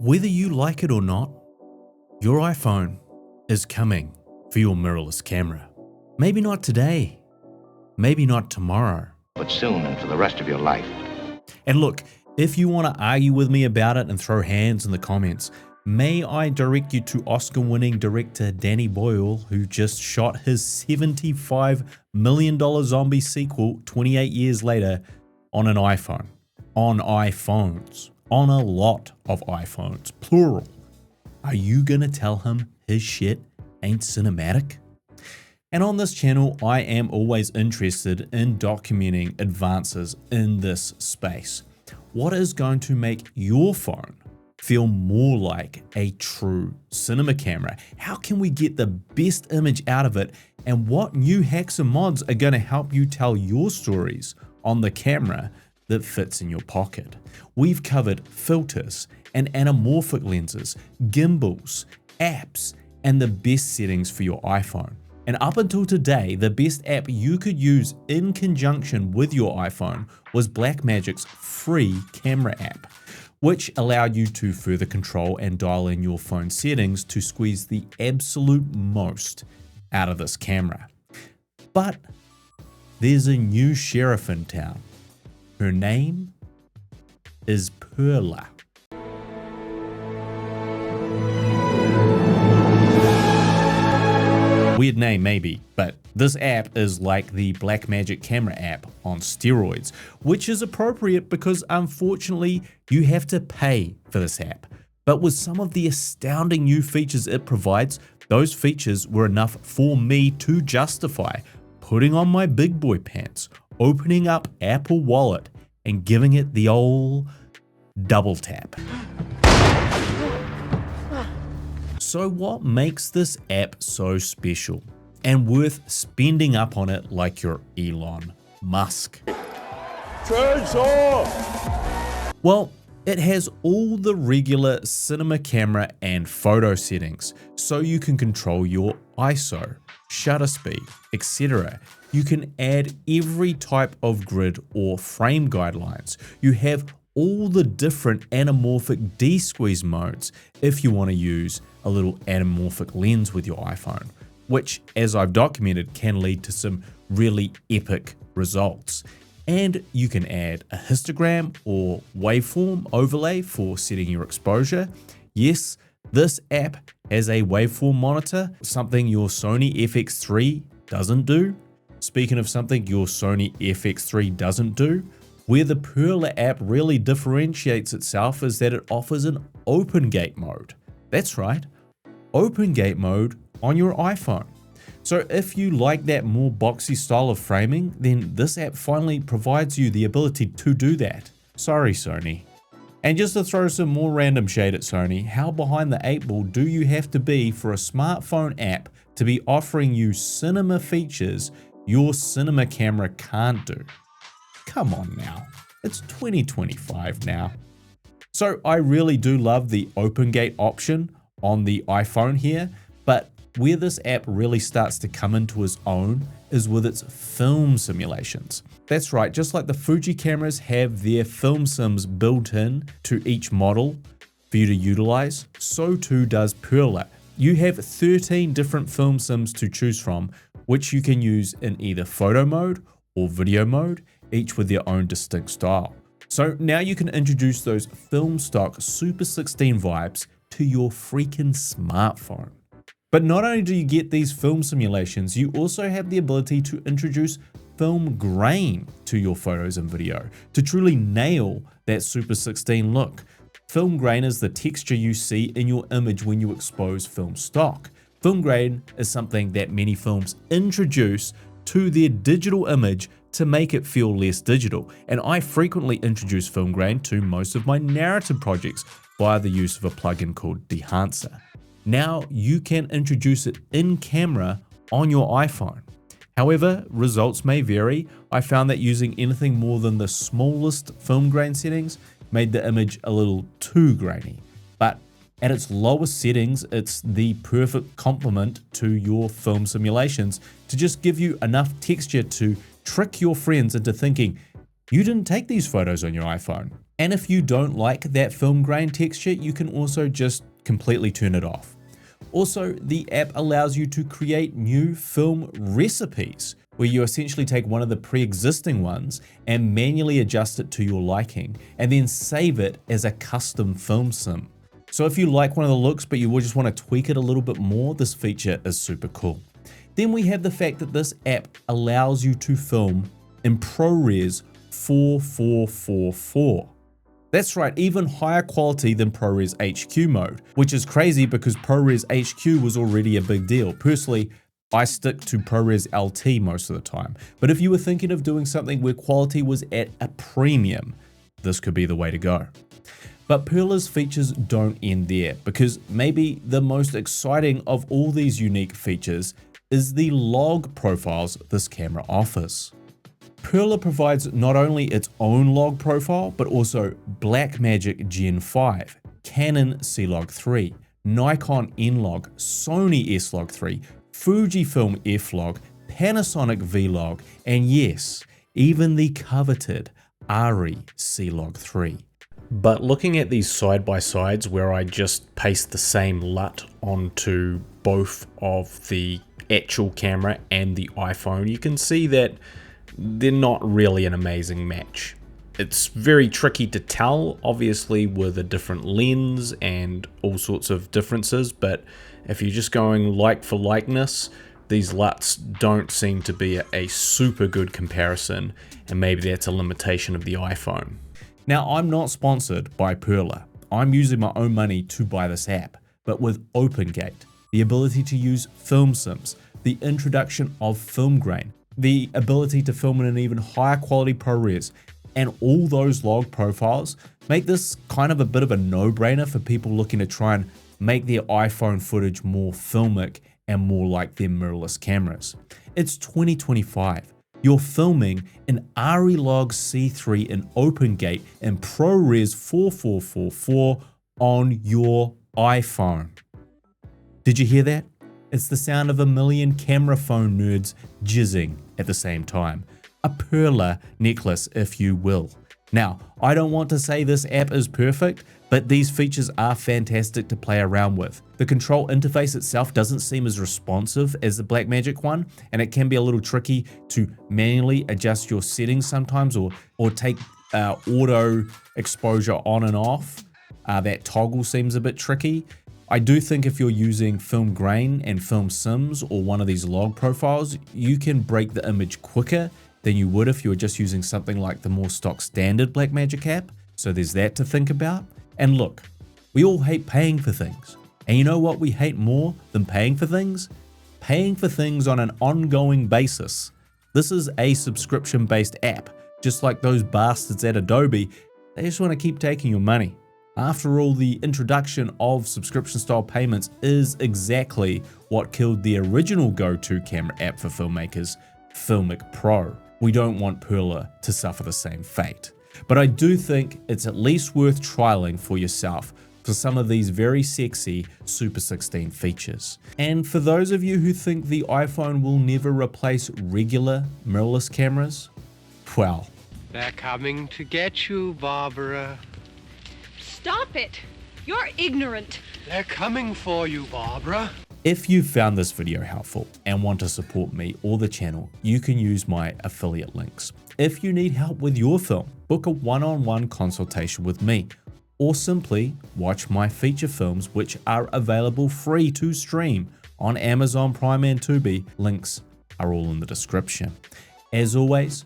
Whether you like it or not, your iPhone is coming for your mirrorless camera. Maybe not today, maybe not tomorrow, but soon and for the rest of your life. And look, if you want to argue with me about it and throw hands in the comments, may I direct you to Oscar-winning director Danny Boyle, who just shot his $75 million zombie sequel 28 years later on an iPhone, on iPhones, on a lot of iPhones, plural. Are you gonna tell him his shit ain't cinematic? And on this channel, I am always interested in documenting advances in this space. What is going to make your phone feel more like a true cinema camera? How can we get the best image out of it? And what new hacks and mods are going to help you tell your stories on the camera that fits in your pocket? We've covered filters and anamorphic lenses, gimbals, apps, and the best settings for your iPhone. And up until today, the best app you could use in conjunction with your iPhone was Blackmagic's free camera app, which allowed you to further control and dial in your phone settings to squeeze the absolute most out of this camera. But there's a new sheriff in town. Her name is Pearla. Weird name maybe, but this app is like the Blackmagic camera app on steroids, which is appropriate because unfortunately you have to pay for this app. But with some of the astounding new features it provides, those features were enough for me to justify putting on my big boy pants, opening up Apple Wallet, and giving it the old double tap. So what makes this app so special and worth spending up on it like you're Elon Musk? Turns off! Well, it has all the regular cinema camera and photo settings, so you can control your ISO, shutter speed, etc. You can add every type of grid or frame guidelines. You have all the different anamorphic de-squeeze modes if you want to use a little anamorphic lens with your iPhone, which, as I've documented, can lead to some really epic results. And you can add a histogram or waveform overlay for setting your exposure. Yes, this app has a waveform monitor, something your Sony FX3 doesn't do. Speaking of something your Sony FX3 doesn't do, where the Pearla app really differentiates itself is that it offers an open gate mode. That's right, open gate mode on your iPhone. So if you like that more boxy style of framing, then this app finally provides you the ability to do that. Sorry, Sony. And just to throw some more random shade at Sony, how behind the 8 ball do you have to be for a smartphone app to be offering you cinema features your cinema camera can't do? Come on now, it's 2025 now. So I really do love the open gate option on the iPhone here, but where this app really starts to come into its own is with its film simulations. That's right, just like the Fuji cameras have their film sims built in to each model for you to utilize, so too does Pearla. You have 13 different film sims to choose from, which you can use in either photo mode or video mode, each with their own distinct style. So now you can introduce those film stock Super 16 vibes to your freaking smartphone. But not only do you get these film simulations, you also have the ability to introduce film grain to your photos and video to truly nail that Super 16 look. Film grain is the texture you see in your image when you expose film stock. Film grain is something that many films introduce to their digital image to make it feel less digital, and I frequently introduce film grain to most of my narrative projects via the use of a plugin called Dehancer. Now you can introduce it in camera on your iPhone. However, results may vary. I found that using anything more than the smallest film grain settings made the image a little too grainy, but at its lowest settings, it's the perfect complement to your film simulations to just give you enough texture to trick your friends into thinking you didn't take these photos on your iPhone. And if you don't like that film grain texture, you can also just completely turn it off. Also, the app allows you to create new film recipes, where you essentially take one of the pre-existing ones and manually adjust it to your liking, and then save it as a custom film sim. So if you like one of the looks but you just want to tweak it a little bit more, this feature is super cool. Then we have the fact that this app allows you to film in ProRes 4444. That's right, even higher quality than ProRes HQ mode, which is crazy because ProRes HQ was already a big deal. Personally, I stick to ProRes LT most of the time, but if you were thinking of doing something where quality was at a premium, this could be the way to go. But Pearla's features don't end there, because maybe the most exciting of all these unique features is the log profiles this camera offers. Pearla provides not only its own log profile, but also Blackmagic Gen 5, Canon C-Log 3, Nikon N-Log, Sony S-Log 3, Fujifilm F-Log, Panasonic V-Log, and yes, even the coveted ARRI C-Log 3. But looking at these side-by-sides where I just paste the same LUT onto both of the actual camera and the iPhone, you can see that they're not really an amazing match. It's very tricky to tell, obviously, with a different lens and all sorts of differences, but if you're just going like for likeness, these LUTs don't seem to be a super good comparison, and maybe that's a limitation of the iPhone. Now, I'm not sponsored by Pearla. I'm using my own money to buy this app, but with OpenGate, the ability to use film sims, the introduction of film grain, the ability to film in an even higher quality ProRes, and all those log profiles make this kind of a bit of a no-brainer for people looking to try and make their iPhone footage more filmic and more like their mirrorless cameras. It's 2025. You're filming an ARRI Log C3 in OpenGate in ProRes 4444 on your iPhone. Did you hear that? It's the sound of a million camera phone nerds jizzing at the same time. A Pearla necklace, if you will. Now, I don't want to say this app is perfect, but these features are fantastic to play around with. The control interface itself doesn't seem as responsive as the Blackmagic one, and it can be a little tricky to manually adjust your settings sometimes, or take auto exposure on and off. That toggle seems a bit tricky. I do think if you're using film grain and film sims or one of these log profiles, you can break the image quicker than you would if you were just using something like the more stock standard Blackmagic app. So there's that to think about. And look, we all hate paying for things. And you know what we hate more than paying for things? Paying for things on an ongoing basis. This is a subscription-based app, just like those bastards at Adobe. They just want to keep taking your money. After all, the introduction of subscription-style payments is exactly what killed the original go-to camera app for filmmakers, Filmic Pro. We don't want Pearla to suffer the same fate. But I do think it's at least worth trialing for yourself for some of these very sexy Super 16 features. And for those of you who think the iPhone will never replace regular mirrorless cameras, well, they're coming to get you, Barbara. Stop it! You're ignorant. They're coming for you, Barbara. if you found this video helpful and want to support me or the channel, you can use my affiliate links. If you need help with your film, book a one-on-one consultation with me, or simply watch my feature films, which are available free to stream on Amazon Prime and Tubi. Links are all in the description. As always,